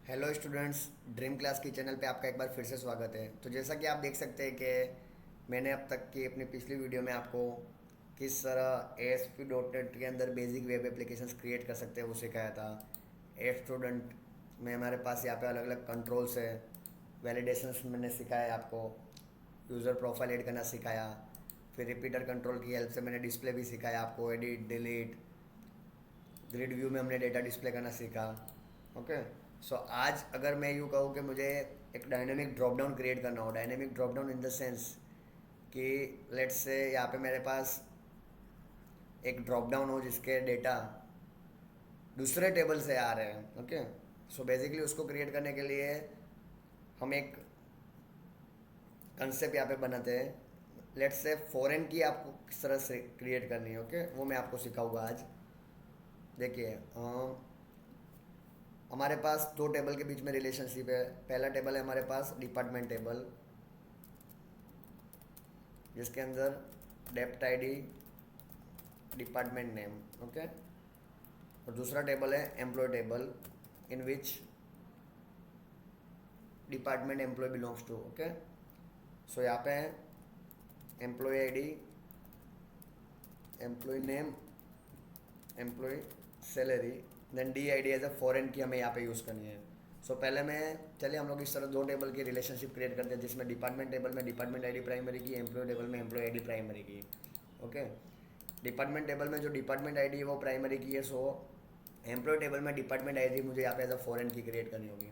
Hello students, dream class की channel पे आपका एक बार फिर से स्वागत है। तो जैसा कि आप देख सकते हैं कि मैंने अब तक की अपनी पिछली वीडियो में आपको किस तरह ASP.NET के अंदर बेसिक वेब एप्लीकेशंस क्रिएट कर सकते हैं वो सिखाया था। ए स्टूडेंट में हमारे पास यहाँ पे अलग अलग कंट्रोल्स है, वैलिडेशंस मैंने सिखाया है आपको, यूज़र प्रोफाइल ऐड करना सिखाया, फिर रिपीटर कंट्रोल की हेल्प से मैंने डिस्प्ले भी सिखाया आपको, एडिट डिलीट, ग्रिड व्यू में हमने डेटा डिस्प्ले करना सीखा। ओके। सो आज अगर मैं यूँ कहूँ कि मुझे एक डायनेमिक ड्रॉप डाउन क्रिएट करना हो, dynamic drop down in the sense कि लेट्स से यहाँ पे मेरे पास एक ड्रॉप डाउन हो जिसके डेटा दूसरे टेबल से आ रहे हैं। ओके। सो बेसिकली उसको क्रिएट करने के लिए हम एक कंसेप्ट यहाँ पे बनाते हैं। लेट्स से फॉरेन की आपको किस तरह से क्रिएट करनी है, ओके, वो मैं आपको सिखाऊंगा आज। देखिए, हमारे पास दो टेबल के बीच में रिलेशनशिप है। पहला टेबल है हमारे पास डिपार्टमेंट टेबल, जिसके अंदर dept ID, department name, okay. और दूसरा टेबल है employee table, in which department employee belongs to, okay. So यहाँ पे है employee ID, employee name, employee salary, then D I D as a foreign key हमें यहाँ पे यूज़ करनी है। सो पहले मैं चलिए हम लोग इस तरह दो टेबल की रिलेशनशिप क्रिएट करते हैं, जिसमें डिपार्टमेंट टेबल में डिपार्टमेंट आईडी प्राइमरी की, एम्प्लॉय टेबल में employ ID primary key. Okay. Department table में जो डिपार्टमेंट आईडी है वो प्राइमरी की है, सो एम्प्लॉय टेबल में डिपार्टमेंट आईडी मुझे यहाँ पे एज अ फॉरेन की क्रिएट करनी होगी।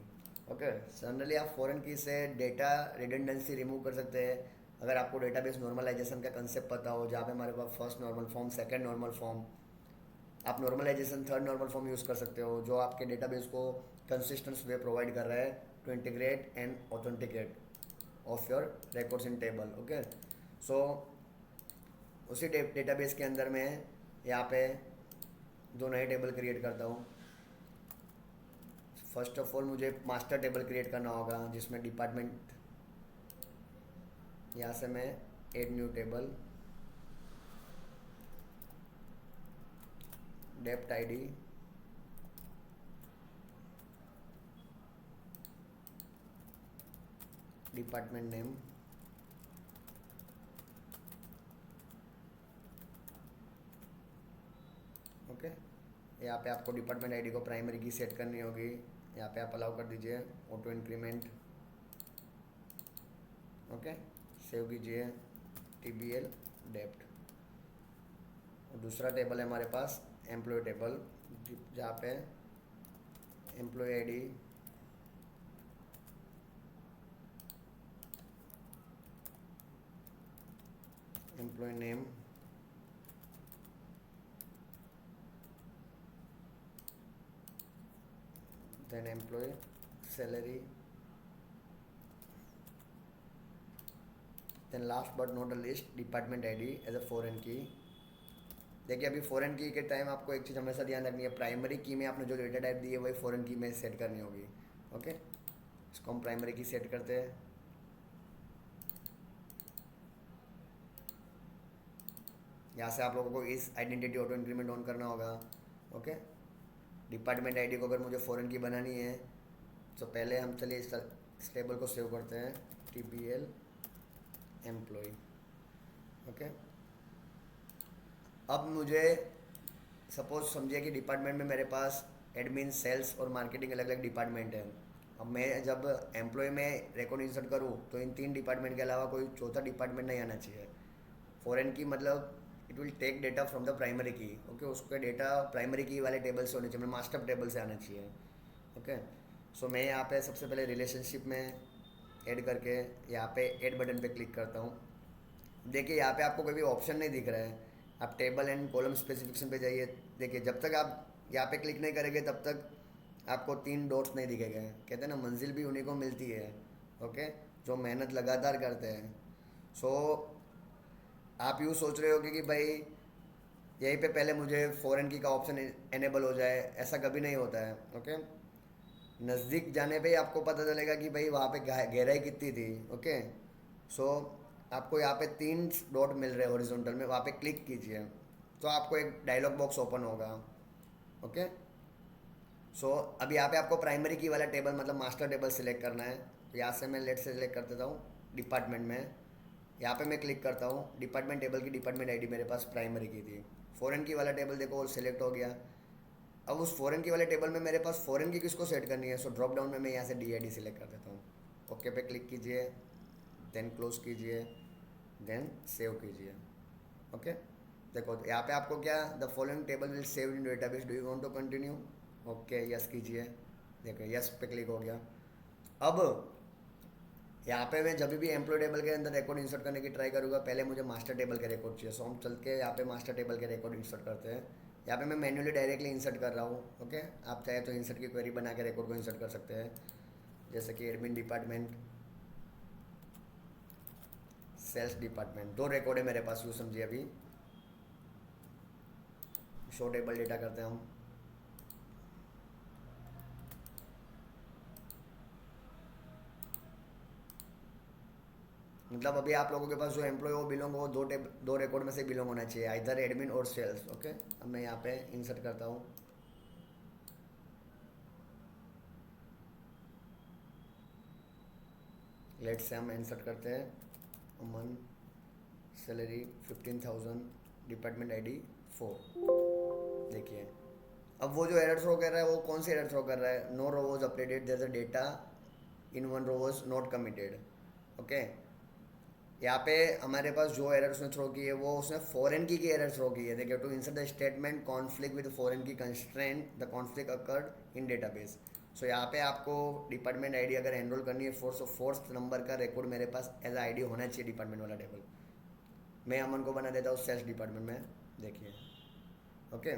ओके। जनरली आप फॉरेन की से डेटा रिडंडेंसी रिमूव कर सकते हैं अगर आपको डेटाबेस नॉर्मलाइजेशन का कंसेप्ट पता हो, जहाँ पे हमारे पास first normal form, second normal form, आप normalization third normal form use कर सकते हो, जो आपके डेटाबेस को कंसिस्टेंट वे प्रोवाइड कर रहा है to integrate and authenticate of your records in table. Okay. So उसी डेटाबेस के अंदर मैं यहाँ पे दो नए टेबल क्रिएट करता हूँ। फर्स्ट ऑफ ऑल मुझे मास्टर टेबल क्रिएट करना होगा, जिसमें डिपार्टमेंट, यहाँ से मैं एड न्यू टेबल, डेप्ट आईडी, डिपार्टमेंट नेम, ओके। यहाँ पे आपको डिपार्टमेंट आईडी को प्राइमरी की सेट करनी होगी। यहाँ पे आप अलाउ कर दीजिए ऑटो इंक्रीमेंट, ओके। सेव कीजिए TBL डेप्ट। और दूसरा टेबल है हमारे पास एम्प्लॉय टेबल, जहाँ पे employee ID, employee name, then employee salary, then last but not the least department ID as a foreign key. देखिए, अभी फॉरेन की के टाइम आपको एक चीज़ हमेशा ध्यान रखनी है, प्राइमरी की में आपने जो डेटा टाइप दी है वही फॉरेन की में सेट करनी होगी। ओके। इसको हम प्राइमरी की सेट करते हैं। यहाँ से आप लोगों को इस आइडेंटिटी ऑटो इंक्रीमेंट ऑन करना होगा। ओके। डिपार्टमेंट आईडी को अगर मुझे फॉरेन की बनानी है तो पहले हम चलिए इस टेबल को सेव करते हैं, TBL एम्प्लॉय, ओके। अब मुझे सपोज समझिए कि डिपार्टमेंट में मेरे पास एडमिन, सेल्स और मार्केटिंग अलग अलग डिपार्टमेंट है। अब मैं जब एम्प्लॉय में रिकॉर्ड इंसर्ट करूँ तो इन तीन डिपार्टमेंट के अलावा कोई चौथा डिपार्टमेंट नहीं आना चाहिए। फॉरेन की मतलब it will take data from the primary key, okay. उसका डेटा प्राइमरी की वाले टेबल से होने चाहिए, मास्टर टेबल से आना चाहिए, ओके। सो मैं यहाँ पे सबसे पहले रिलेशनशिप में ऐड करके यहाँ पे ऐड बटन पे क्लिक करता हूँ। देखिए, यहाँ पे आपको कोई भी ऑप्शन नहीं दिख रहा है। आप टेबल एंड कॉलम स्पेसिफिकेशन पे जाइए। देखिए, जब तक आप यहाँ पे क्लिक नहीं करेंगे तब तक आपको तीन डॉट्स नहीं दिखेंगे। कहते हैं ना, मंजिल भी उन्हीं को मिलती है, ओके, जो मेहनत लगातार करते हैं। सो आप यूँ सोच रहे हो कि भाई यहीं पे पहले मुझे फ़ॉरेन की का ऑप्शन एनेबल हो जाए, ऐसा कभी नहीं होता है, ओके। नज़दीक जाने पे ही आपको पता चलेगा कि भाई वहाँ पे गहराई कितनी थी, ओके। सो आपको यहाँ पे तीन डॉट मिल रहे हैं हॉरिजॉन्टल में, वहाँ पे क्लिक कीजिए तो आपको एक डायलॉग बॉक्स ओपन होगा, ओके। सो अभी यहाँ पे आपको प्राइमरी की वाला टेबल मतलब मास्टर टेबल सिलेक्ट करना है। तो यहाँ से मैं लेट से सिलेक्ट कर देता हूँ डिपार्टमेंट में। यहाँ पे मैं क्लिक करता हूँ डिपार्टमेंट टेबल की डिपार्टमेंट आईडी मेरे पास प्राइमरी की थी। फॉरेन की वाला टेबल देखो सिलेक्ट हो गया। अब उस फॉरेन की वाले टेबल में मेरे पास फॉरेन की किसको सेट करनी है, सो ड्रॉप डाउन में मैं यहाँ से DID सिलेक्ट कर देता हूँ। ओके पे क्लिक कीजिए, देन क्लोज कीजिए, देन सेव कीजिए। ओके, देखो यहाँ पे आपको क्या, the following table will save in database, do you want to continue. Okay yes कीजिए। देखो यस पे क्लिक हो गया। अब यहाँ पे मैं जब भी एम्प्लॉय टेबल के अंदर रिकॉर्ड इंसर्ट करने की ट्राई करूँगा, पहले मुझे मास्टर टेबल के रिकॉर्ड चाहिए। सो हम चल के यहाँ पे मास्टर टेबल के रिकॉर्ड इंसर्ट करते हैं। यहाँ पे मैं मैन्युअली डायरेक्टली इंसर्ट कर रहा हूँ। ओके, आप चाहे तो इंसर्ट की क्वेरी बना के रिकॉर्ड को इंसर्ट कर सकते हैं, जैसे कि एडमिन डिपार्टमेंट, सेल्स डिपार्टमेंट, दो रिकॉर्ड है मेरे पास, यूँ समझिए। अभी शो टेबल डेटा करते हैं हम। मतलब अभी आप लोगों के पास जो एम्प्लॉय वो बिलोंग हो, दो रिकॉर्ड में से बिलोंग होना चाहिए, आइदर एडमिन और सेल्स। ओके, अब मैं यहाँ पे इंसर्ट करता हूँ। लेट से हम इंसर्ट करते हैं अमन, सैलरी 15,000, डिपार्टमेंट आईडी 4। देखिए अब वो जो एरर थ्रो कर रहा है वो कौन सी एरर थ्रो कर रहा है, no row was updated, there is a data in one row was not committed. Okay, यहाँ पे हमारे पास जो एरर उसने थ्रो की है वो उसने फॉरेन की एरर थ्रो की है। देखिए, to insert the statement conflict with foreign key constraint, the conflict occurred in database. So यहाँ पे आपको डिपार्टमेंट आईडी अगर एनरोल करनी है फोर्थ नंबर का रिकॉर्ड मेरे पास एज आईडी होना चाहिए डिपार्टमेंट वाला टेबल। मैं अमन को बना देता हूँ सेल्स डिपार्टमेंट में। देखिए ओके,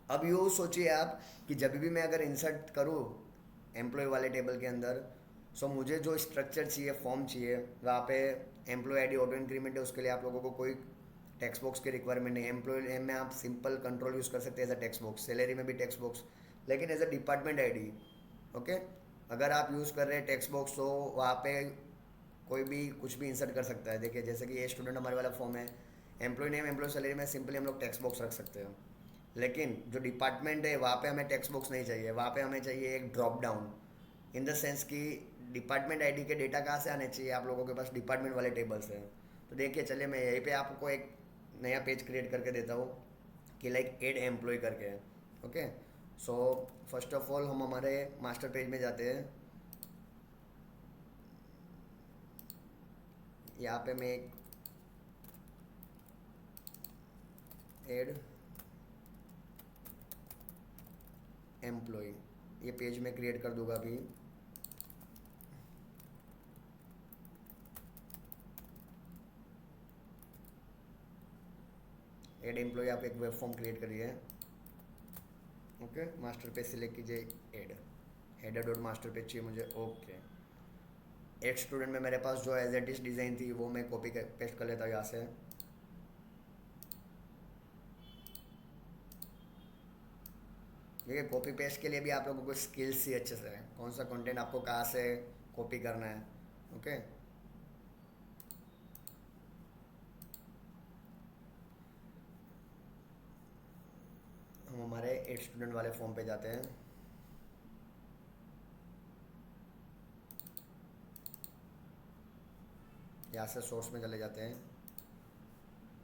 अब यूँ सोचिए आप कि जब भी मैं अगर इंसर्ट करूँ एम्प्लॉय वाले टेबल के अंदर, सो मुझे जो स्ट्रक्चर चाहिए, फॉर्म चाहिए, वहाँ पे एम्प्लॉय आईडी ऑटो इंक्रीमेंट है, उसके लिए आप लोगों को कोई टेक्स्ट बॉक्स की रिक्वायरमेंट नहीं है। एम्प्लॉय नेम में आप सिंपल कंट्रोल यूज़ कर सकते हैं as a text box, salary में भी टेक्स्ट बॉक्स, लेकिन as a department ID. Okay, अगर आप यूज़ कर रहे हैं टेक्स्ट बॉक्स तो वहाँ पे कोई भी कुछ भी इंसर्ट कर सकता है। देखिए जैसे कि ये स्टूडेंट हमारे वाला फॉर्म है, एम्प्लॉय नेम एम्प्लॉय सैलरी में सिंपली हम लोग टेक्स्ट बॉक्स रख सकते हैं। लेकिन जो डिपार्टमेंट है वहाँ पे हमें टेक्स्ट बॉक्स नहीं चाहिए, वहाँ पे हमें चाहिए एक drop down, in the sense कि डिपार्टमेंट आईडी के डेटा कहाँ से आने चाहिए, आप लोगों के पास डिपार्टमेंट वाले टेबल से। तो देखिए चलिए मैं यहीं पे आपको एक नया पेज क्रिएट करके देता हूँ कि लाइक एड एम्प्लॉय करके। Okay, so first of all हम हमारे मास्टर पेज में जाते हैं। यहाँ पे मैं एक एड एम्प्लॉय ये पेज में क्रिएट कर दूंगा अभी। एड एम्प्लॉय आप एक वेब फॉर्म क्रिएट करिए। ओके, मास्टर पेज सिलेक्ट कीजिए, add header dot master page चाहिए मुझे। ओके, एक स्टूडेंट में मेरे पास जो एज एट इज डिज़ाइन थी वो मैं कॉपी पेस्ट कर लेता हूँ यहाँ से। देखिए कॉपी पेस्ट के लिए भी आप लोगों को स्किल्स ही अच्छे से है, कौन सा कंटेंट आपको कहाँ से कॉपी करना है। ओके, हम हमारे एड स्टूडेंट वाले फॉर्म पे जाते हैं। यहाँ से सोर्स में चले जाते हैं।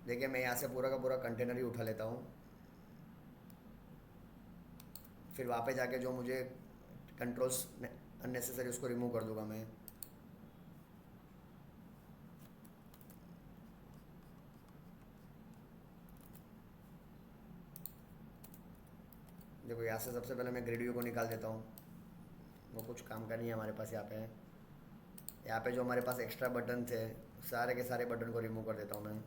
देखिए मैं यहाँ से पूरा का पूरा कंटेनर ही उठा लेता हूँ, फिर वहाँ पे जाके जो मुझे कंट्रोल्स अननेसेसरी उसको रिमूव कर दूंगा मैं। देखो यहाँ से सबसे पहले मैं ग्रेड व्यू को निकाल देता हूँ, वो कुछ काम का नहीं है हमारे पास। यहाँ पे जो हमारे पास एक्स्ट्रा बटन थे सारे के सारे बटन को रिमूव कर देता हूँ मैं।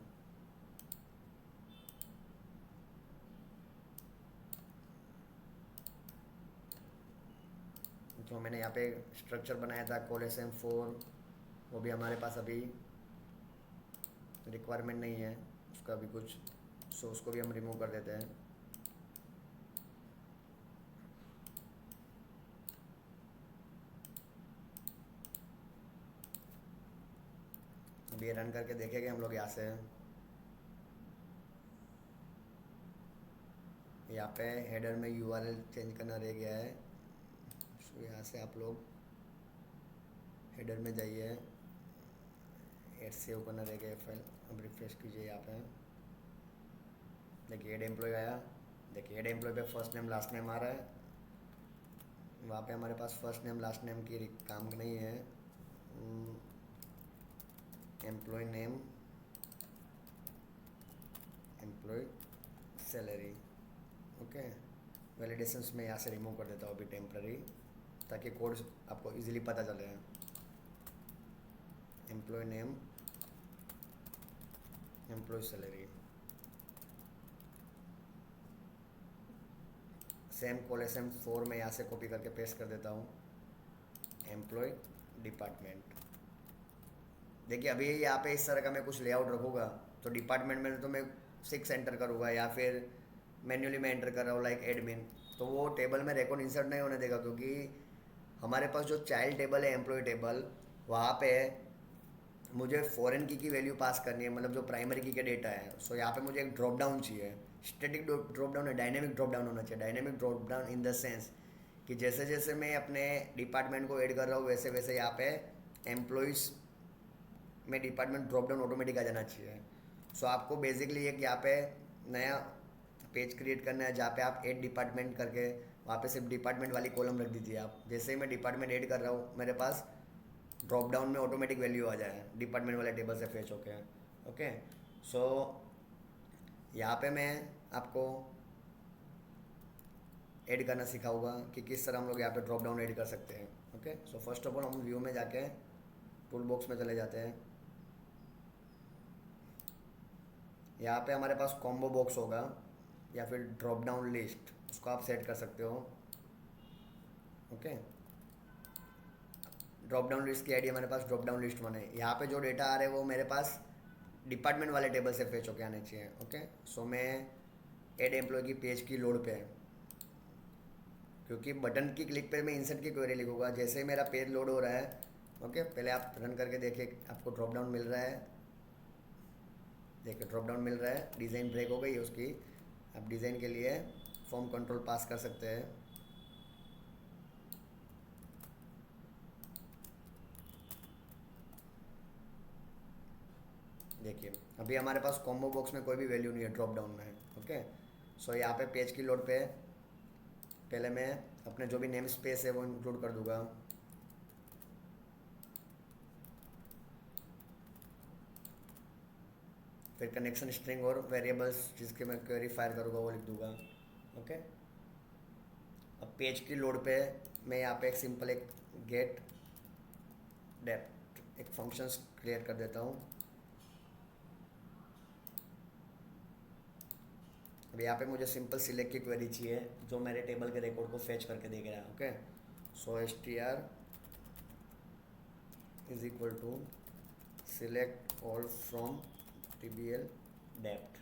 जो मैंने यहाँ पे स्ट्रक्चर बनाया था COL/SM4 वो भी हमारे पास अभी रिक्वायरमेंट नहीं है उसका भी कुछ, सो उसको भी हम रिमूव कर देते हैं। अभी ये रन करके देखेंगे हम लोग। यहाँ से यहाँ पे हेडर में यूआरएल चेंज करना रह गया है। सो यहाँ से आप लोग हेडर में जाइए, एड सेव करना रह गया फाइल। अब रिफ्रेश कीजिए, यहाँ पे देखिए एड एम्प्लॉय आया। देखिए एड एम्प्लॉय पे फर्स्ट नेम लास्ट नेम आ रहा है। वहाँ पे हमारे पास फर्स्ट नेम लास्ट नेम की काम नहीं है। Employee name, employee salary. Okay, validations में यहाँ से रिमूव कर देता हूँ अभी टेम्प्ररी, ताकि कोड आपको इजीली पता चले। Employee name, employee salary, same collation 4 में यहाँ से कॉपी करके पेस्ट कर देता हूँ। Employee department. देखिए अभी यहाँ पे इस तरह का मैं कुछ लेआउट रखूँगा तो डिपार्टमेंट में तो मैं 6 एंटर करूँगा, या फिर मैन्युअली मैं एंटर कर रहा हूँ लाइक एडमिन, तो वो टेबल में रिकॉर्ड इंसर्ट नहीं होने देगा, क्योंकि हमारे पास जो चाइल्ड टेबल है एम्प्लॉय टेबल, वहाँ पे मुझे फॉरेन की वैल्यू पास करनी है, मतलब जो प्राइमरी की के डेटा है। सो यहाँ पे मुझे एक ड्रॉप डाउन चाहिए। स्टैटिक ड्रॉप डाउन है, डायनेमिक ड्रॉप डाउन होना चाहिए। Dynamic drop down in the sense कि जैसे जैसे मैं अपने डिपार्टमेंट को ऐड कर रहा हूँ वैसे वैसे यहाँ पे एम्प्लॉयज़ में डिपार्टमेंट ड्रॉप डाउन ऑटोमेटिक आ जाना चाहिए। सो आपको बेसिकली एक यहाँ पे नया पेज क्रिएट करना है, जहाँ पे आप ऐड डिपार्टमेंट करके वहाँ पे सिर्फ डिपार्टमेंट वाली कॉलम रख दीजिए आप। जैसे ही मैं डिपार्टमेंट ऐड कर रहा हूँ मेरे पास ड्रॉप डाउन में ऑटोमेटिक वैल्यू आ जाए डिपार्टमेंट वाले टेबल से फेच होके। ओके, सो यहाँ पे मैं आपको ऐड करना सिखाऊंगा कि किस तरह हम लोग यहाँ पे ड्रॉप डाउन ऐड कर सकते हैं। Okay, so first of all हम व्यू में जाके टूल बॉक्स में चले जाते हैं। यहाँ पे हमारे पास कॉम्बो बॉक्स होगा या फिर ड्रॉप डाउन लिस्ट, उसको आप सेट कर सकते हो। ओके, ड्रॉप डाउन लिस्ट की आईडी हमारे पास ड्रॉप डाउन लिस्ट 1 है। यहाँ पे जो डेटा आ रहे हैं वो मेरे पास डिपार्टमेंट वाले टेबल से फेच होके आने चाहिए। ओके, सो मैं एड एम्प्लॉय की पेज की लोड पे है, क्योंकि बटन की क्लिक पे मैं इंसर्ट की क्वेरी लिखूंगा। जैसे ही मेरा पेज लोड हो रहा है, ओके, पहले आप रन करके देखिए आपको ड्रॉप डाउन मिल रहा है। देखिए ड्रॉप डाउन मिल रहा है, डिज़ाइन ब्रेक हो गई है उसकी। आप डिज़ाइन के लिए फॉर्म कंट्रोल पास कर सकते हैं। देखिए अभी हमारे पास कॉम्बो बॉक्स में कोई भी वैल्यू नहीं है ड्रॉप डाउन में। ओके, सो यहाँ पे पेज की लोड पे पहले मैं अपने जो भी नेम स्पेस है वो इंक्लूड कर दूंगा। फिर कनेक्शन स्ट्रिंग और वेरिएबल्स जिसके मैं क्वेरी फायर करूँगा वो लिख दूंगा। ओके, अब पेज की लोड पे मैं यहाँ पे एक सिंपल एक गेट डेप्थ एक फंक्शंस क्रिएट कर देता हूँ। अब यहाँ पे मुझे सिंपल सिलेक्ट की क्वेरी चाहिए जो मेरे टेबल के रिकॉर्ड को फेच करके देगा। Okay, so str is equal to select all from tbl depth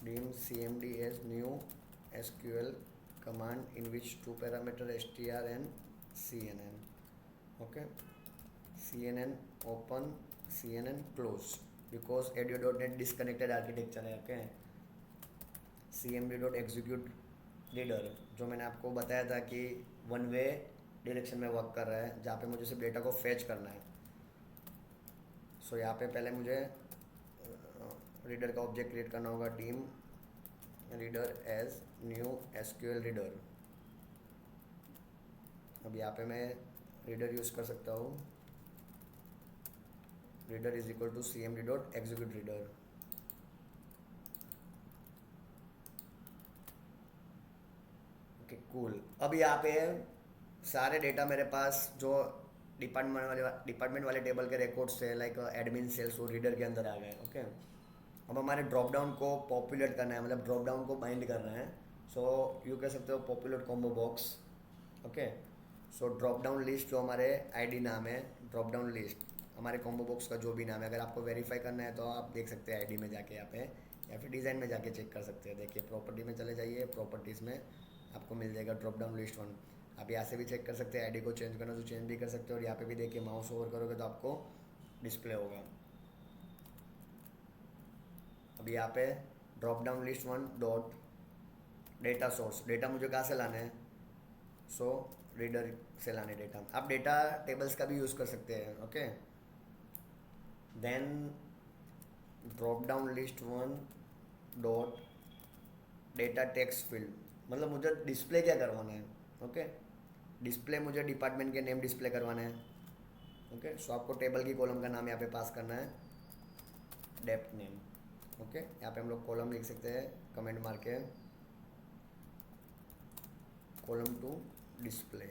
dim cmd as new sql command in which two parameter str and cnn. Okay, cnn open, cnn close, because audio.net disconnected architecture है। Okay, cmd.execute reader जो मैंने आपको बताया था कि one way direction में work कर रहा है, जहाँ पे मुझे सिर्फ डेटा को फेच करना है। सो यहाँ पे पहले मुझे रीडर का ऑब्जेक्ट क्रिएट करना होगा, dim reader as new SQL reader. अब यहाँ पे मैं रीडर यूज़ कर सकता हूँ, reader is equal to cmd.execute reader. Okay cool, अब यहाँ पे सारे डेटा मेरे पास जो डिपार्टमेंट वाले टेबल के रिकॉर्ड्स थे लाइक एडमिन सेल्स वो रीडर के अंदर आ गए। ओके, अब हमारे ड्रॉप डाउन को पॉपुलेट करना है, मतलब ड्रॉप डाउन को बाइंड करना है। सो यू कह सकते हो populate combo box. Okay, so drop down list जो हमारे आईडी नाम है, ड्रॉप डाउन लिस्ट हमारे कॉम्बो बॉक्स का जो भी नाम है, अगर आपको वेरीफाई करना है तो आप देख सकते हैं आईडी में जाके यहाँ पे, या फिर डिज़ाइन में जाके चेक कर सकते हैं। देखिए प्रॉपर्टी में चले जाइए, प्रॉपर्टीज़ में आपको मिल जाएगा ड्रॉप डाउन लिस्ट 1। आप यहाँ से भी चेक कर सकते हैं, आईडी को चेंज करना तो चेंज भी कर सकते हो, और यहाँ पे भी देखिए माउस ओवर करोगे तो आपको डिस्प्ले होगा। अब यहाँ पे drop down list 1 dot data source, data मुझे कहाँ से लाना है, सो रीडर से लाने डेटा। आप डेटा टेबल्स का भी यूज़ कर सकते हैं। Okay, then drop down list one dot data text field, मतलब मुझे डिस्प्ले क्या करवाना है। ओके, डिस्प्ले मुझे डिपार्टमेंट के नेम डिस्प्ले करवाना है। ओके, सो आपको टेबल की कॉलम का नाम यहाँ पे पास करना है, डेप्थ नेम। ओके, यहाँ पे हम लोग कॉलम लिख सकते हैं, कमेंट मार के column to display.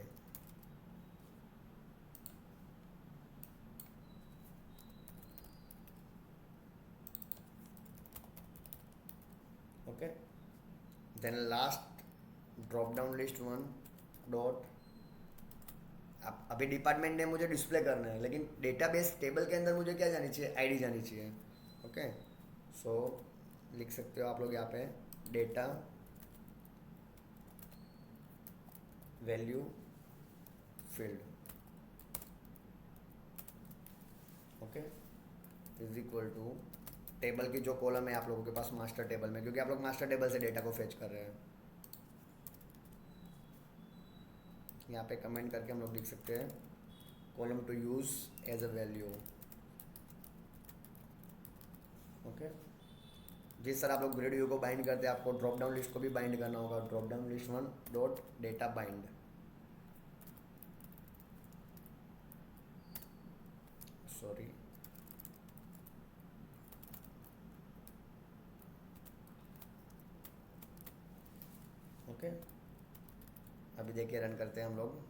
Okay, then last drop down list one dot, अब अभी डिपार्टमेंट नेम मुझे डिस्प्ले करना है, लेकिन डेटाबेस टेबल के अंदर मुझे क्या जानी चाहिए, आईडी जानी चाहिए। ओके, सो लिख सकते हो आप लोग यहाँ पे data value field. Okay, is equal to table की जो कॉलम है आप लोगों के पास मास्टर टेबल में, क्योंकि आप लोग मास्टर टेबल से डेटा को फेच कर रहे हैं। यहाँ पे कमेंट करके हम लोग लिख सकते हैं column to use as a value. Okay, जिस तरह आप लोग ग्रेड व्यू को बाइंड करते हैं, आपको ड्रॉप डाउन लिस्ट को भी बाइंड करना होगा। Drop down list one dot data bind. Sorry, okay, अभी देखिए रन करते हैं हम लोग।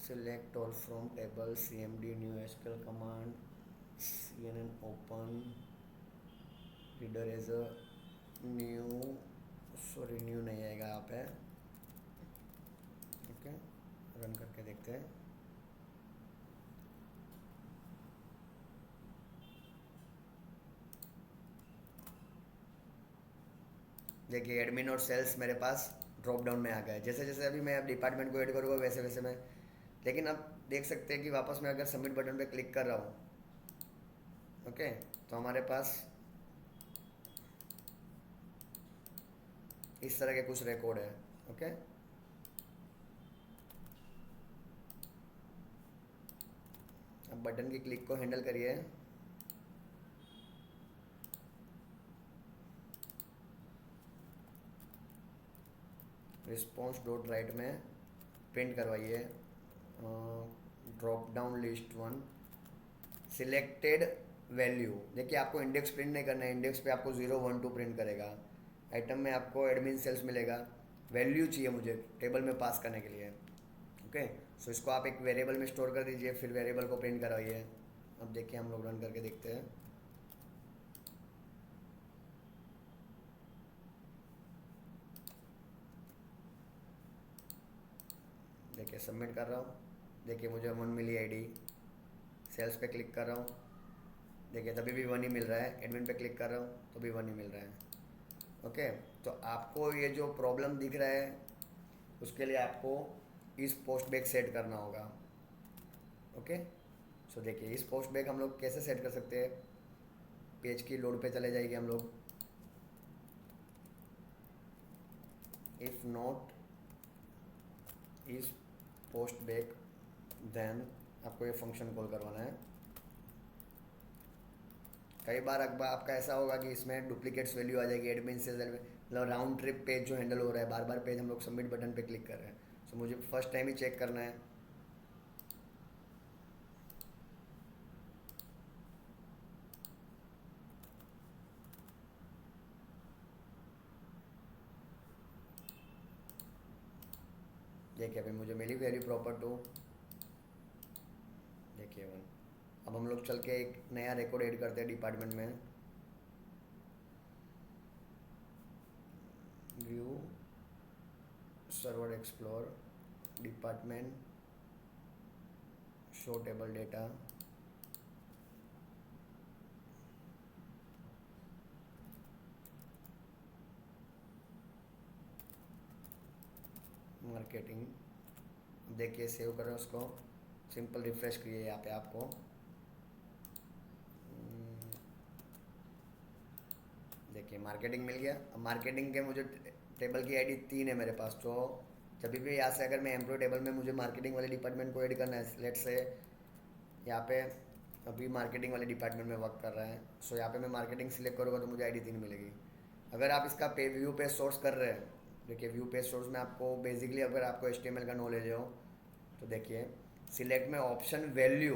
Select all from table, cmd new sql command, cnn open reader as a new, sorry new नहीं आएगा यहाँ पे। ओके, रन करके देखते हैं। देखिए एडमिन और सेल्स मेरे पास ड्रॉप डाउन में आ गए। जैसे जैसे अभी मैं अब डिपार्टमेंट को ऐड करूँगा वैसे वैसे मैं, लेकिन अब देख सकते हैं कि वापस मैं अगर सबमिट बटन पे क्लिक कर रहा हूँ, ओके, तो हमारे पास इस तरह के कुछ रिकॉर्ड है। ओके, अब बटन की क्लिक को हैंडल करिए। रिस्पॉन्स डॉट राइट में प्रिंट करवाइए drop down list one selected value. देखिए आपको इंडेक्स प्रिंट नहीं करना है, इंडेक्स पे आपको 0 1 2 प्रिंट करेगा। आइटम में आपको एडमिन सेल्स मिलेगा। वैल्यू चाहिए मुझे टेबल में पास करने के लिए। ओके, सो इसको आप एक वेरिएबल में स्टोर कर दीजिए, फिर वेरिएबल को प्रिंट करवाइए। अब देखिए हम लोग रन करके देखते हैं। देखिए सबमिट कर रहा हूँ, देखिए मुझे 1 मिली आईडी। सेल्स पे क्लिक कर रहा हूँ, देखिए तभी भी 1 ही मिल रहा है। एडमिन पे क्लिक कर रहा हूँ तो भी 1 ही मिल रहा है। ओके, तो आपको ये जो प्रॉब्लम दिख रहा है उसके लिए आपको इस पोस्ट बैग सेट करना होगा। ओके, सो देखिए इस पोस्ट बैग हम लोग कैसे सेट कर सकते हैं। पेज की लोड पे चले जाएंगे हम लोग। इफ़ नॉट इस पोस्ट बैग देन आपको ये फंक्शन कॉल करवाना है। कई बार आपका ऐसा होगा कि इसमें डुप्लीकेट्स वैल्यू आ जाएगी एडमिन से, मतलब राउंड ट्रिप पेज जो हैंडल हो रहा है, बार बार पेज हम लोग सबमिट बटन पे क्लिक कर रहे हैं। सो मुझे फर्स्ट टाइम ही चेक करना है। देखिए अभी मुझे मिली वैल्यू प्रॉपर टू, देखिए 1। अब हम लोग चल के एक नया रिकॉर्ड ऐड करते हैं डिपार्टमेंट में। View server explore department show table data. Marketing. देखिए सेव करो उसको, सिंपल रिफ्रेश करिए यहाँ पे आपको। देखिए मार्केटिंग मिल गया। अब मार्केटिंग के मुझे टेबल की आईडी 3 है मेरे पास, तो जब भी यहाँ से अगर मैं एम्प्लॉय टेबल में मुझे मार्केटिंग वाले डिपार्टमेंट को ऐड करना है, लेट से यहाँ पे अभी मार्केटिंग वाले डिपार्टमेंट में वर्क कर रहा है, सो यहाँ पे मैं मार्केटिंग सिलेक्ट करूँगा तो मुझे आईडी 3 मिलेगी। अगर आप इसका पे व्यू पे सोर्स कर रहे हैं, देखिए व्यू पे सोर्स में आपको बेसिकली अगर आपको HTML का नॉलेज हो तो देखिए सिलेक्ट में ऑप्शन वैल्यू।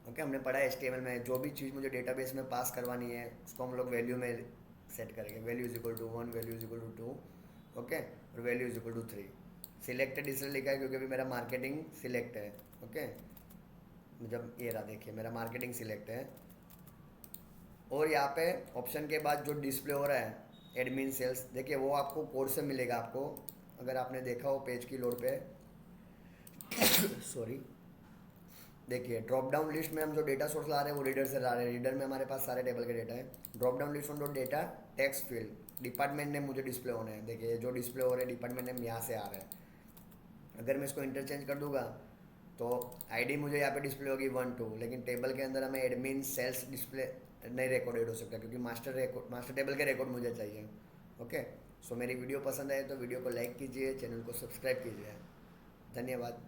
ओके, हमने पढ़ा है HTML में जो भी चीज़ मुझे डेटाबेस में पास करवानी है उसको हम लोग वैल्यू में सेट करेंगे। Value is equal to 1, value is equal to 2, okay, और value is equal to 3। Selected इसलिए लिखा है क्योंकि अभी मेरा मार्केटिंग सिलेक्ट है। ओके, जब ये रहा देखिए मेरा मार्केटिंग सिलेक्ट है, और यहाँ पे ऑप्शन के बाद जो डिस्प्ले हो रहा है एडमिन सेल्स, देखिए वो आपको कोड से मिलेगा आपको, अगर आपने देखा हो पेज की लोड पे। सॉरी, देखिए ड्रॉप डाउन लिस्ट में हम जो डेटा सोर्स ला रहे हैं वो रीडर से ला रहे हैं। रीडर में हमारे पास सारे टेबल के डेटा है। Drop down list on dot data text field department name मुझे डिस्प्ले होना है। देखिए जो डिस्प्ले हो रहे हैं डिपार्टमेंट नेम यहाँ से आ रहा है। अगर मैं इसको इंटरचेंज कर दूंगा तो आईडी मुझे यहाँ पे डिस्प्ले होगी 1 2, लेकिन टेबल के अंदर हमें एडमिन सेल्स डिस्प्ले नहीं रिकॉर्डेड हो सकता क्योंकि मास्टर टेबल के रिकॉर्ड मुझे चाहिए। ओके, सो मेरी वीडियो पसंद आए तो वीडियो को लाइक कीजिए, चैनल को सब्सक्राइब कीजिए। धन्यवाद।